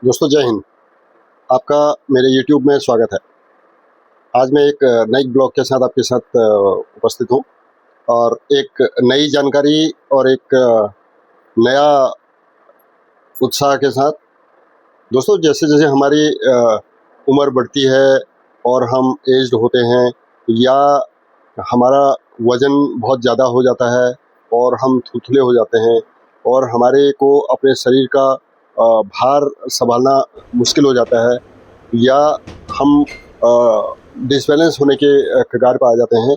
दोस्तों जय हिंद। आपका मेरे YouTube में स्वागत है। आज मैं एक नई ब्लॉग के साथ आपके साथ उपस्थित हूँ और एक नई जानकारी और एक नया उत्साह के साथ। दोस्तों जैसे जैसे हमारी उम्र बढ़ती है और हम एज्ड होते हैं या हमारा वज़न बहुत ज़्यादा हो जाता है और हम थुथले हो जाते हैं और हमारे को अपने शरीर का भार सँभालना मुश्किल हो जाता है या हम डिसबैलेंस होने के कगार पर आ जाते हैं,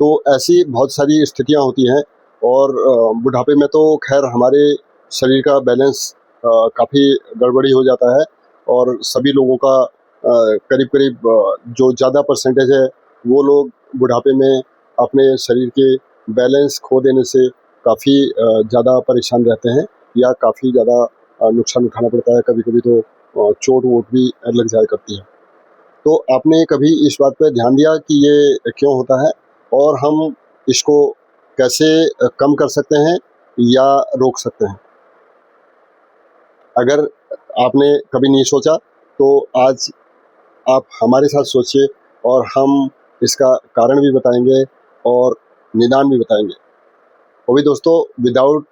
तो ऐसी बहुत सारी स्थितियां होती हैं और बुढ़ापे में तो खैर हमारे शरीर का बैलेंस काफ़ी गड़बड़ी हो जाता है और सभी लोगों का करीब करीब जो ज़्यादा परसेंटेज है वो लोग बुढ़ापे में अपने शरीर के बैलेंस खो देने से काफ़ी ज़्यादा परेशान रहते हैं या काफ़ी ज़्यादा नुकसान उठाना पड़ता है। कभी कभी तो चोट वोट भी लग जाया करती है। तो आपने कभी इस बात पे ध्यान दिया कि ये क्यों होता है और हम इसको कैसे कम कर सकते हैं या रोक सकते हैं? अगर आपने कभी नहीं सोचा तो आज आप हमारे साथ सोचिए और हम इसका कारण भी बताएंगे और निदान भी बताएंगे। वो भी दोस्तों विदाउट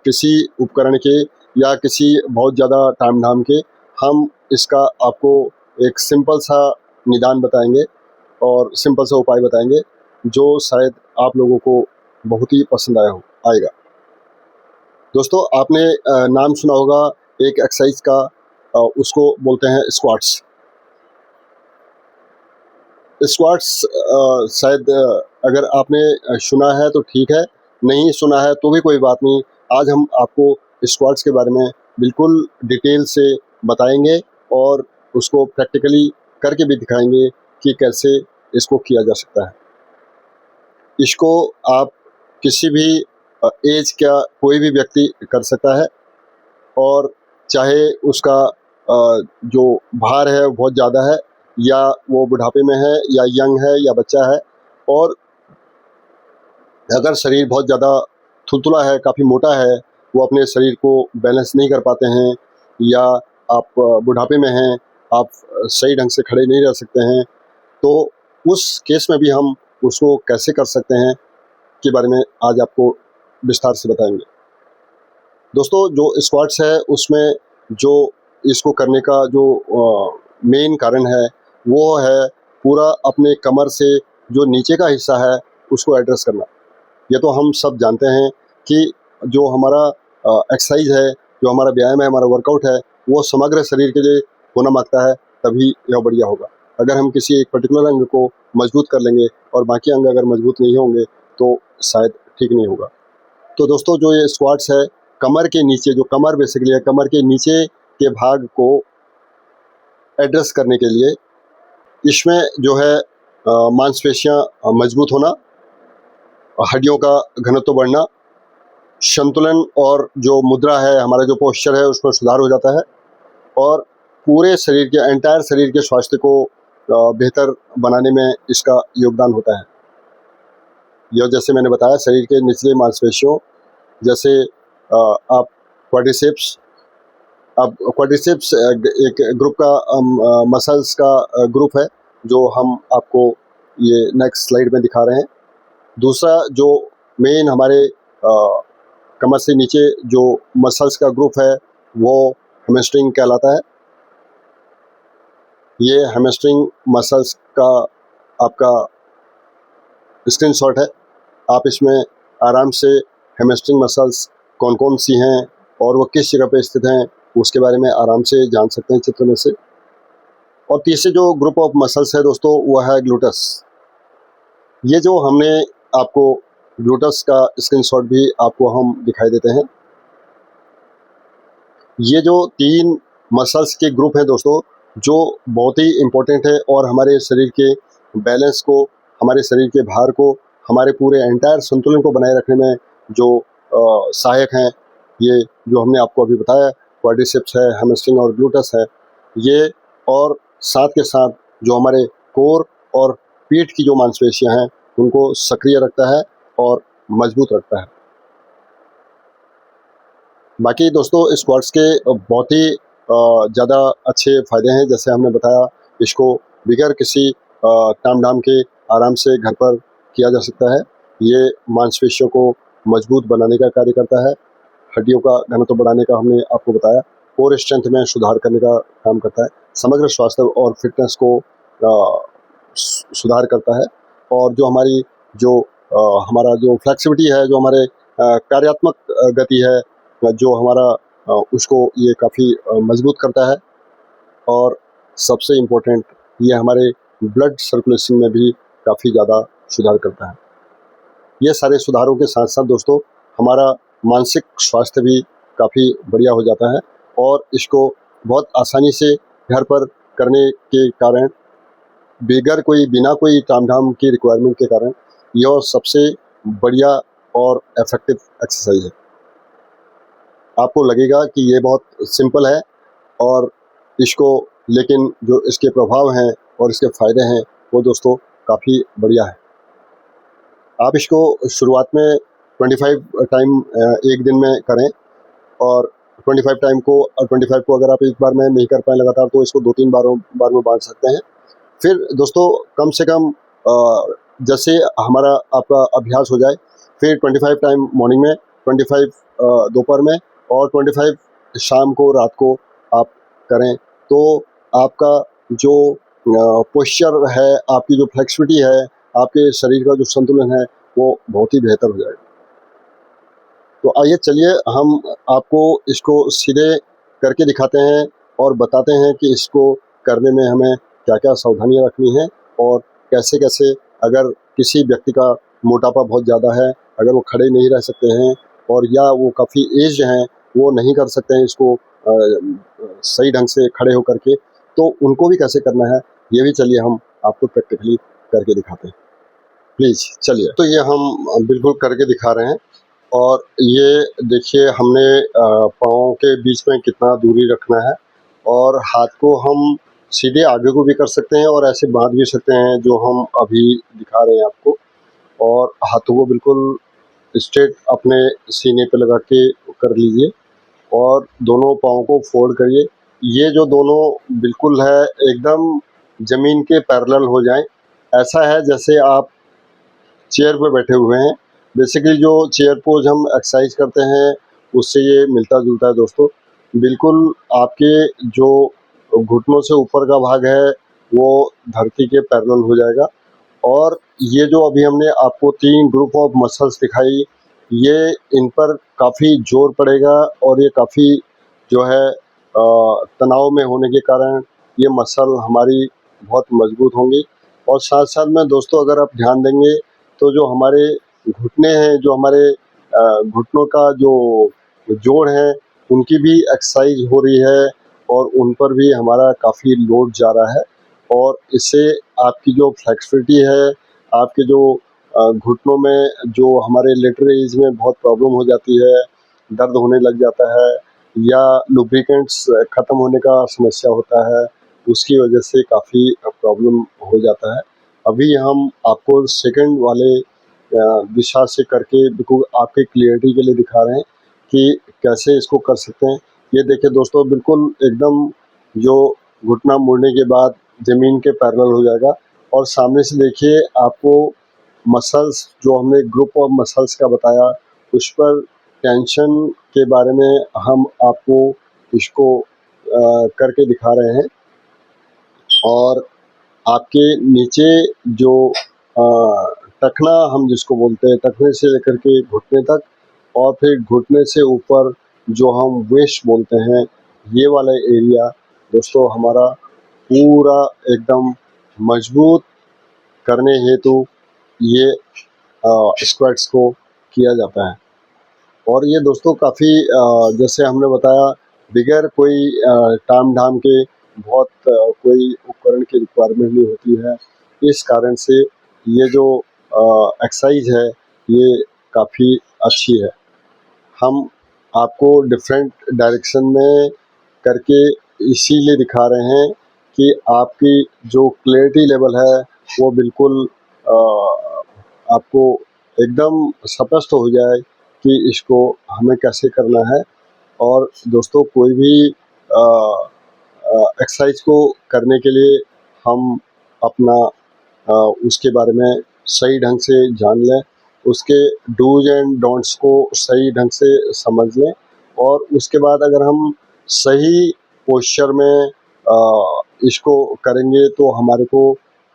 किसी उपकरण के या किसी बहुत ज़्यादा ताम झाम के हम इसका आपको एक सिंपल सा निदान बताएंगे और सिंपल सा उपाय बताएंगे जो शायद आप लोगों को बहुत ही पसंद आएगा। दोस्तों आपने नाम सुना होगा एक एक्सरसाइज का, उसको बोलते हैं स्क्वाट्स। स्क्वाट्स शायद अगर आपने सुना है तो ठीक है, नहीं सुना है तो भी कोई बात नहीं। आज हम आपको स्क्वाट्स के बारे में बिल्कुल डिटेल से बताएंगे और उसको प्रैक्टिकली करके भी दिखाएंगे कि कैसे इसको किया जा सकता है। इसको आप किसी भी एज का कोई भी व्यक्ति कर सकता है और चाहे उसका जो भार है वो बहुत ज़्यादा है या वो बुढ़ापे में है या यंग है या बच्चा है, और अगर शरीर बहुत ज़्यादा थुलथुला है, काफ़ी मोटा है, वो अपने शरीर को बैलेंस नहीं कर पाते हैं या आप बुढ़ापे में हैं, आप सही ढंग से खड़े नहीं रह सकते हैं, तो उस केस में भी हम उसको कैसे कर सकते हैं के बारे में आज आपको विस्तार से बताएंगे। दोस्तों जो स्क्वाट्स है उसमें जो इसको करने का जो मेन कारण है वो है पूरा अपने कमर से जो नीचे का हिस्सा है उसको एड्रेस करना। ये तो हम सब जानते हैं कि जो हमारा एक्सरसाइज है, जो हमारा व्यायाम है, हमारा वर्कआउट है, वो समग्र शरीर के लिए होना मांगता है, तभी यह बढ़िया होगा। अगर हम किसी एक पर्टिकुलर अंग को मजबूत कर लेंगे और बाकी अंग अगर मजबूत नहीं होंगे तो शायद ठीक नहीं होगा। तो दोस्तों जो ये स्क्वाट्स है, कमर के नीचे, जो कमर बेसिकली है, कमर के नीचे के भाग को एड्रेस करने के लिए इसमें जो है मांसपेशियां मजबूत होना, हड्डियों का घनत्व बढ़ना, संतुलन और जो मुद्रा है, हमारा जो पोस्चर है उसमें सुधार हो जाता है और पूरे शरीर के, एंटायर शरीर के स्वास्थ्य को बेहतर बनाने में इसका योगदान होता है। यह जैसे मैंने बताया शरीर के निचले मांसपेशियों जैसे आप क्वाड्रिसेप्स, अब क्वाड्रिसेप्स एक ग्रुप का मसल्स का ग्रुप है जो हम आपको ये नेक्स्ट स्लाइड में दिखा रहे हैं। दूसरा जो मेन हमारे कमर से नीचे जो मसल्स का ग्रुप है वो हैमस्ट्रिंग कहलाता है। ये हैमस्ट्रिंग मसल्स का आपका स्क्रीनशॉट है। आप इसमें आराम से हैमस्ट्रिंग मसल्स कौन कौन सी हैं और वो किस जगह पे स्थित हैं उसके बारे में आराम से जान सकते हैं चित्र में से। और तीसरे जो ग्रुप ऑफ मसल्स है दोस्तों वो है ग्लूटस। ये जो हमने आपको ग्लूटस का स्क्रीनशॉट भी आपको हम दिखाई देते हैं। ये जो 3 मसल्स के ग्रुप है दोस्तों जो बहुत ही इम्पोर्टेंट है और हमारे शरीर के बैलेंस को, हमारे शरीर के भार को, हमारे पूरे एंटायर संतुलन को बनाए रखने में जो सहायक हैं। ये जो हमने आपको अभी बताया, क्वाड्रिसेप्स है, हैमस्ट्रिंग और ग्लूटस है ये, और साथ के साथ जो हमारे कोर और पीठ की जो मांसपेशियां हैं उनको सक्रिय रखता है और मजबूत रखता है। बाकी दोस्तों स्क्वाट्स के बहुत ही ज़्यादा अच्छे फ़ायदे हैं। जैसे हमने बताया, इसको बगैर किसी ताम-झाम के आराम से घर पर किया जा सकता है। ये मांसपेशियों को मजबूत बनाने का कार्य करता है, हड्डियों का घनत्व बढ़ाने का हमने आपको बताया, कोर स्ट्रेंथ में सुधार करने का काम करता है, समग्र स्वास्थ्य और फिटनेस को सुधार करता है, और जो हमारी जो हमारा जो फ्लेक्सिबिलिटी है, जो हमारे कार्यात्मक गति है, जो हमारा उसको ये काफ़ी मजबूत करता है। और सबसे इम्पोर्टेंट, ये हमारे ब्लड सर्कुलेशन में भी काफ़ी ज़्यादा सुधार करता है। ये सारे सुधारों के साथ साथ दोस्तों हमारा मानसिक स्वास्थ्य भी काफ़ी बढ़िया हो जाता है, और इसको बहुत आसानी से घर पर करने के कारण, बिना कोई ताम-झाम की रिक्वायरमेंट के कारण, यह सबसे बढ़िया और इफ़ेक्टिव एक्सरसाइज है। आपको लगेगा कि ये बहुत सिंपल है, और इसको, लेकिन जो इसके प्रभाव हैं और इसके फ़ायदे हैं, वो दोस्तों काफ़ी बढ़िया है। आप इसको शुरुआत में 25 टाइम एक दिन में करें, और 25 को अगर आप एक बार में नहीं कर पाएँ लगातार, तो इसको 2-3 बार में बाँट सकते हैं। फिर दोस्तों कम से कम जैसे हमारा आपका अभ्यास हो जाए, फिर 25 टाइम मॉर्निंग में, 25 दोपहर में, और 25 शाम को, रात को आप करें, तो आपका जो पोस्चर है, आपकी जो फ्लेक्सिबिलिटी है, आपके शरीर का जो संतुलन है, वो बहुत ही बेहतर हो जाएगा। तो आइए चलिए हम आपको इसको सीधे करके दिखाते हैं, और बताते हैं कि इसको करने में हमें क्या-क्या सावधानियाँ रखनी हैं, और कैसे-कैसे, अगर किसी व्यक्ति का मोटापा बहुत ज़्यादा है, अगर वो खड़े नहीं रह सकते हैं, और या वो काफ़ी एज्ड हैं, वो नहीं कर सकते हैं इसको सही ढंग से खड़े होकर के, तो उनको भी कैसे करना है, ये भी चलिए हम आपको प्रैक्टिकली करके दिखाते हैं। प्लीज़ चलिए। तो ये हम बिल्कुल करके दिखा रहे हैं, और ये देखिए हमने पाँव के बीच में कितना दूरी रखना है, और हाथ को हम सीधे आगे को भी कर सकते हैं, और ऐसे बाँध भी सकते हैं, जो हम अभी दिखा रहे हैं आपको। और हाथों को बिल्कुल स्ट्रेट अपने सीने पे लगा के कर लीजिए, और दोनों पाँव को फोल्ड करिए। ये जो दोनों बिल्कुल है, एकदम ज़मीन के पैरेलल हो जाएँ। ऐसा है जैसे आप चेयर पे बैठे हुए हैं। बेसिकली जो चेयर पोज़ हम एक्सरसाइज करते हैं, उससे ये मिलता-जुलता है दोस्तों। बिल्कुल आपके जो घुटनों से ऊपर का भाग है, वो धरती के पैरेलल हो जाएगा, और ये जो अभी हमने आपको 3 ग्रुप ऑफ मसल्स दिखाई, ये इन पर काफ़ी ज़ोर पड़ेगा, और ये काफ़ी जो है तनाव में होने के कारण ये मसल हमारी बहुत मजबूत होंगी। और साथ-साथ में दोस्तों अगर आप ध्यान देंगे, तो जो हमारे घुटने हैं, जो हमारे घुटनों का जो जोड़ है, उनकी भी एक्सरसाइज हो रही है, और उन पर भी हमारा काफ़ी लोड जा रहा है, और इससे आपकी जो फ्लेक्सिबिलिटी है, आपके जो घुटनों में जो हमारे लेटर एज में बहुत प्रॉब्लम हो जाती है, दर्द होने लग जाता है, या लुब्रिकेंट्स ख़त्म होने का समस्या होता है, उसकी वजह से काफ़ी प्रॉब्लम हो जाता है। अभी हम आपको सेकंड वाले दिशा से करके बिल्कुल आपके क्लियरिटी के लिए दिखा रहे हैं कि कैसे इसको कर सकते हैं। ये देखिए दोस्तों, बिल्कुल एकदम जो घुटना मुड़ने के बाद ज़मीन के पैरेलल हो जाएगा, और सामने से देखिए आपको मसल्स, जो हमने ग्रुप ऑफ मसल्स का बताया, उस पर टेंशन के बारे में हम आपको इसको करके दिखा रहे हैं। और आपके नीचे जो टखना हम जिसको बोलते हैं, टखने से लेकर के घुटने तक, और फिर घुटने से ऊपर जो हम वेस्ट बोलते हैं, ये वाला एरिया दोस्तों हमारा पूरा एकदम मजबूत करने हेतु ये स्क्वाट्स को किया जाता है। और ये दोस्तों काफ़ी जैसे हमने बताया, बगैर कोई ताम-झाम के, बहुत कोई उपकरण की रिक्वायरमेंट नहीं होती है। इस कारण से ये जो एक्सरसाइज है, ये काफ़ी अच्छी है। हम आपको डिफरेंट डायरेक्शन में करके इसीलिए दिखा रहे हैं कि आपकी जो क्लैरिटी लेवल है, वो बिल्कुल आपको एकदम स्पष्ट हो जाए कि इसको हमें कैसे करना है। और दोस्तों कोई भी एक्सरसाइज को करने के लिए हम अपना उसके बारे में सही ढंग से जान लें, उसके डूज एंड डोंट्स को सही ढंग से समझ लें, और उसके बाद अगर हम सही पोस्चर में इसको करेंगे तो हमारे को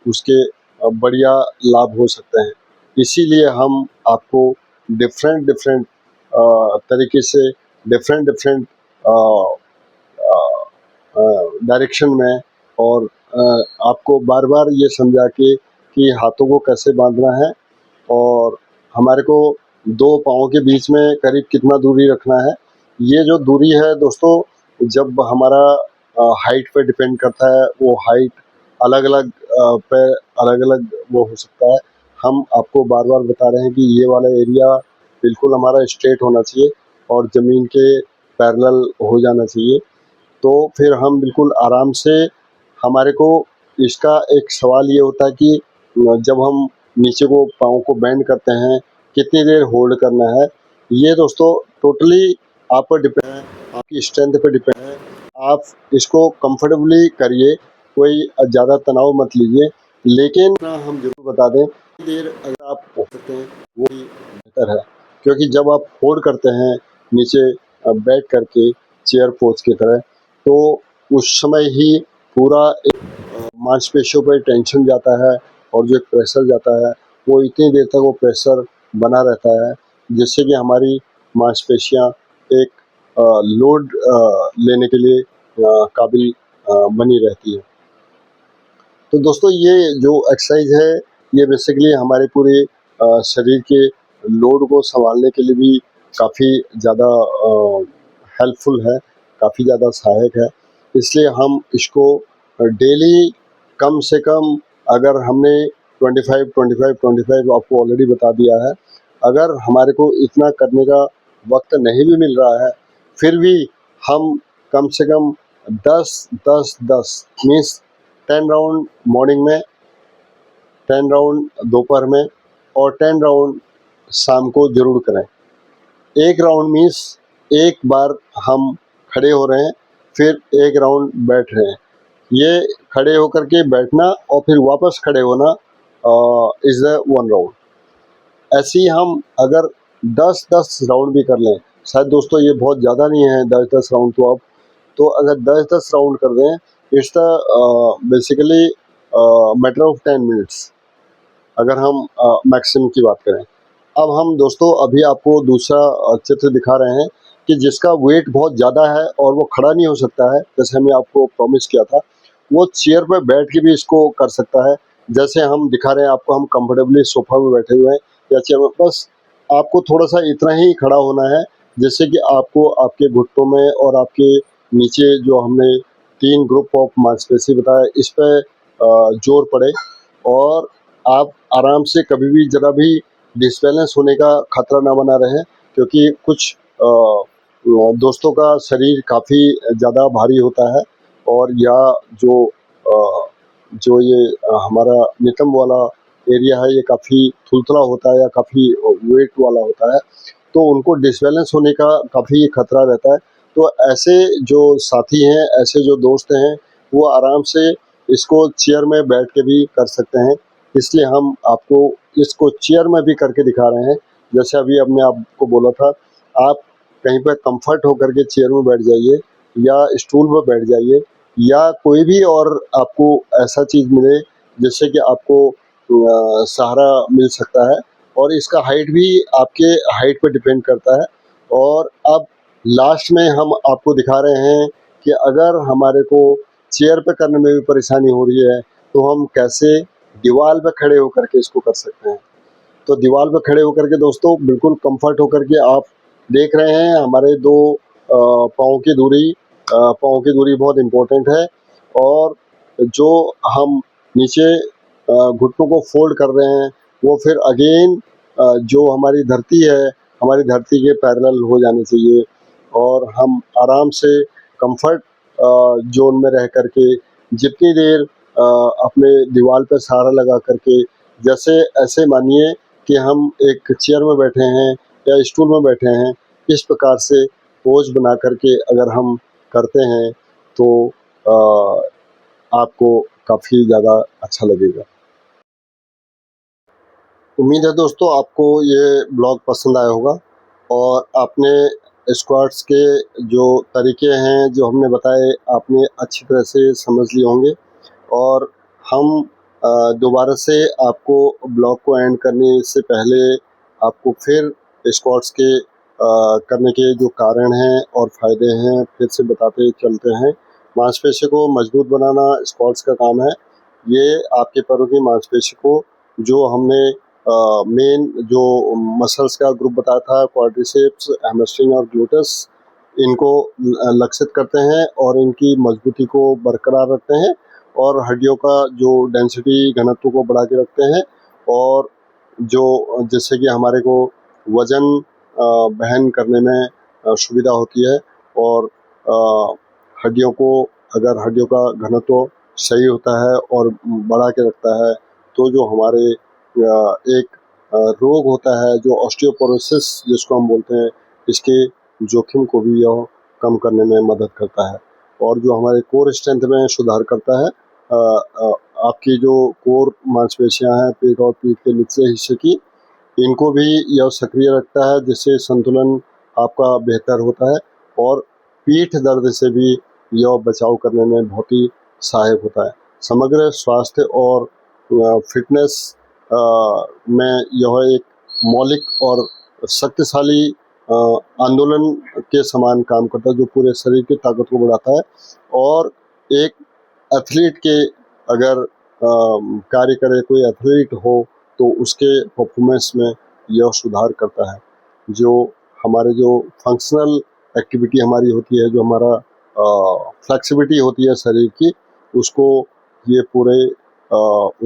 उसके बढ़िया लाभ हो सकते हैं। इसीलिए हम आपको डिफरेंट डिफरेंट तरीके से डिफरेंट डिफरेंट डायरेक्शन में और आपको बार बार ये समझा के कि हाथों को कैसे बांधना है, और हमारे को दो पाँव के बीच में करीब कितना दूरी रखना है। ये जो दूरी है दोस्तों, जब हमारा हाइट पे डिपेंड करता है, वो हाइट अलग अलग पे अलग अलग वो हो सकता है। हम आपको बार बार बता रहे हैं कि ये वाला एरिया बिल्कुल हमारा स्ट्रेट होना चाहिए और ज़मीन के पैरेलल हो जाना चाहिए। तो फिर हम बिल्कुल आराम से, हमारे को इसका एक सवाल ये होता है कि जब हम नीचे को पाँव को बेंड करते हैं कितनी देर होल्ड करना है। ये दोस्तों टोटली आप पर डिपेंड है, आपकी स्ट्रेंथ पे डिपेंड है। आप इसको कंफर्टेबली करिए, कोई ज़्यादा तनाव मत लीजिए, लेकिन हम जरूर बता दें देर अगर आप हो सकते हैं वो ही बेहतर है, क्योंकि जब आप होल्ड करते हैं नीचे बैठ करके चेयर पोज की तरह, तो उस समय ही पूरा एक मांसपेशियों पर टेंशन जाता है, और जो एक प्रेशर जाता है वो इतनी देर तक वो प्रेशर बना रहता है, जिससे कि हमारी मांसपेशियां एक लोड लेने के लिए काबिल बनी रहती है। तो दोस्तों ये जो एक्सरसाइज है ये बेसिकली हमारे पूरे शरीर के लोड को संभालने के लिए भी काफ़ी ज़्यादा हेल्पफुल है, काफ़ी ज़्यादा सहायक है। इसलिए हम इसको डेली कम से कम, अगर हमने 25 आपको ऑलरेडी बता दिया है, अगर हमारे को इतना करने का वक्त नहीं भी मिल रहा है, फिर भी हम कम से कम 10 मीन्स 10 राउंड मॉर्निंग में, 10 राउंड दोपहर में, और 10 राउंड शाम को जरूर करें। एक राउंड मीन्स एक बार हम खड़े हो रहे हैं, फिर एक राउंड बैठ रहे हैं। ये खड़े होकर के बैठना और फिर वापस खड़े होना इज़ द 1 राउंड। ऐसे ही हम अगर 10 राउंड भी कर लें, शायद दोस्तों ये बहुत ज़्यादा नहीं है 10 राउंड, तो अगर 10 राउंड कर दें, it's the basically matter of 10 minutes, अगर हम मैक्सिमम की बात करें। अब हम दोस्तों अभी आपको दूसरा चित्र दिखा रहे हैं कि जिसका वेट बहुत ज़्यादा है और वो खड़ा नहीं हो सकता है, जैसे हमने आपको प्रॉमिस किया था, वो चेयर पे बैठ के भी इसको कर सकता है। जैसे हम दिखा रहे हैं आपको, हम कंफर्टेबली सोफा में बैठे हुए हैं या चेयर में, बस आपको थोड़ा सा इतना ही खड़ा होना है, जिससे कि आपको आपके घुटनों में और आपके नीचे जो हमने 3 ग्रुप ऑफ मांसपेशी बताया, इस पर जोर पड़े, और आप आराम से कभी भी ज़रा भी डिसबैलेंस होने का खतरा ना बना रहे, क्योंकि कुछ दोस्तों का शरीर काफ़ी ज़्यादा भारी होता है, और या जो ये हमारा नितंब वाला एरिया है ये काफ़ी थुलथुला होता है या काफ़ी वेट वाला होता है, तो उनको डिसबैलेंस होने का काफ़ी खतरा रहता है। तो ऐसे जो साथी हैं, ऐसे जो दोस्त हैं, वो आराम से इसको चेयर में बैठ के भी कर सकते हैं। इसलिए हम आपको इसको चेयर में भी करके दिखा रहे हैं। जैसे अभी हमने आपको बोला था, आप कहीं पे कंफर्ट होकर के चेयर में बैठ जाइए या स्टूल पर बैठ जाइए, या कोई भी और आपको ऐसा चीज़ मिले जिससे कि आपको सहारा मिल सकता है, और इसका हाइट भी आपके हाइट पे डिपेंड करता है। और अब लास्ट में हम आपको दिखा रहे हैं कि अगर हमारे को चेयर पे करने में भी परेशानी हो रही है, तो हम कैसे दीवार पे खड़े होकर के इसको कर सकते हैं। तो दीवार पे खड़े होकर के दोस्तों बिल्कुल कंफर्ट होकर के आप देख रहे हैं, हमारे दो पाँव की दूरी बहुत इम्पोर्टेंट है, और जो हम नीचे घुटनों को फोल्ड कर रहे हैं, वो फिर अगेन जो हमारी धरती है, हमारी धरती के पैरेलल हो जानी चाहिए, और हम आराम से कंफर्ट जोन में रह करके जितनी देर अपने दीवार पर सहारा लगा करके, जैसे ऐसे मानिए कि हम एक चेयर में बैठे हैं या स्टूल में बैठे हैं, इस प्रकार से पोज बना करके अगर हम करते हैं, तो आपको काफ़ी ज़्यादा अच्छा लगेगा। उम्मीद है दोस्तों आपको ये ब्लॉग पसंद आया होगा और आपने स्क्वाट्स के जो तरीके हैं जो हमने बताए आपने अच्छी तरह से समझ लिए होंगे। और हम दोबारा से आपको ब्लॉग को एंड करने से पहले आपको फिर स्क्वाट्स के करने के जो कारण हैं और फ़ायदे हैं फिर से बताते चलते हैं। मांसपेशी को मजबूत बनाना स्क्वाट्स का काम है। ये आपके पैरों की मांसपेशी को जो हमने मेन जो मसल्स का ग्रुप बताया था क्वाड्रिसेप्स, हैमस्ट्रिंग और ग्लूटस, इनको लक्षित करते हैं और इनकी मजबूती को बरकरार रखते हैं और हड्डियों का जो डेंसिटी घनत्व को बढ़ा के रखते हैं और जो जिससे कि हमारे को वज़न वहन करने में सुविधा होती है और हड्डियों को अगर हड्डियों का घनत्व सही होता है और बढ़ा के रखता है तो जो हमारे एक रोग होता है जो ऑस्टियोपोरोसिस जिसको हम बोलते हैं, इसके जोखिम को भी यह कम करने में मदद करता है और जो हमारे कोर स्ट्रेंथ में सुधार करता है। आपकी जो कोर मांसपेशियां हैं पेट और पीठ के निचले हिस्से की, इनको भी यह सक्रिय रखता है जिससे संतुलन आपका बेहतर होता है और पीठ दर्द से भी यह बचाव करने में बहुत ही सहायक होता है। समग्र स्वास्थ्य और फिटनेस में यह एक मौलिक और शक्तिशाली आंदोलन के समान काम करता है जो पूरे शरीर की ताकत को बढ़ाता है और एक एथलीट के अगर कार्य करे कोई एथलीट हो तो उसके परफॉर्मेंस में यह सुधार करता है। जो हमारे जो फंक्शनल एक्टिविटी हमारी होती है, जो हमारा फ्लेक्सिबिलिटी होती है शरीर की, उसको ये पूरे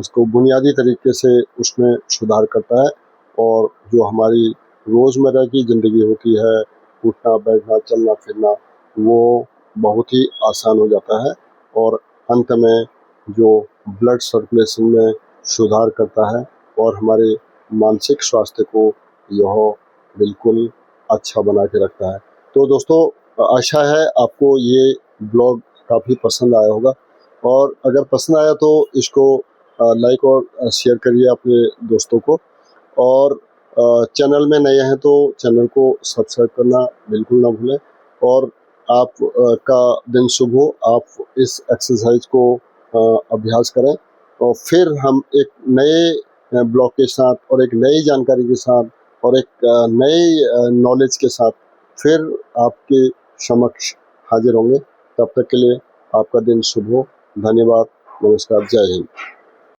उसको बुनियादी तरीके से उसमें सुधार करता है और जो हमारी रोज़मर्रा की ज़िंदगी होती है, उठना बैठना चलना फिरना, वो बहुत ही आसान हो जाता है और अंत में जो ब्लड सर्कुलेशन में सुधार करता है और हमारे मानसिक स्वास्थ्य को यह बिल्कुल अच्छा बना के रखता है। तो दोस्तों आशा है आपको ये ब्लॉग काफ़ी पसंद आया होगा और अगर पसंद आया तो इसको लाइक और शेयर करिए अपने दोस्तों को और चैनल में नए हैं तो चैनल को सब्सक्राइब करना बिल्कुल ना भूलें और आप का दिन शुभ हो। आप इस एक्सरसाइज को अभ्यास करें और फिर हम एक नए ब्लॉग के साथ और एक नई जानकारी के साथ और एक नए नॉलेज के साथ फिर आपके समक्ष हाजिर होंगे। तब तक के लिए आपका दिन शुभ हो। धन्यवाद। नमस्कार। जय हिंद।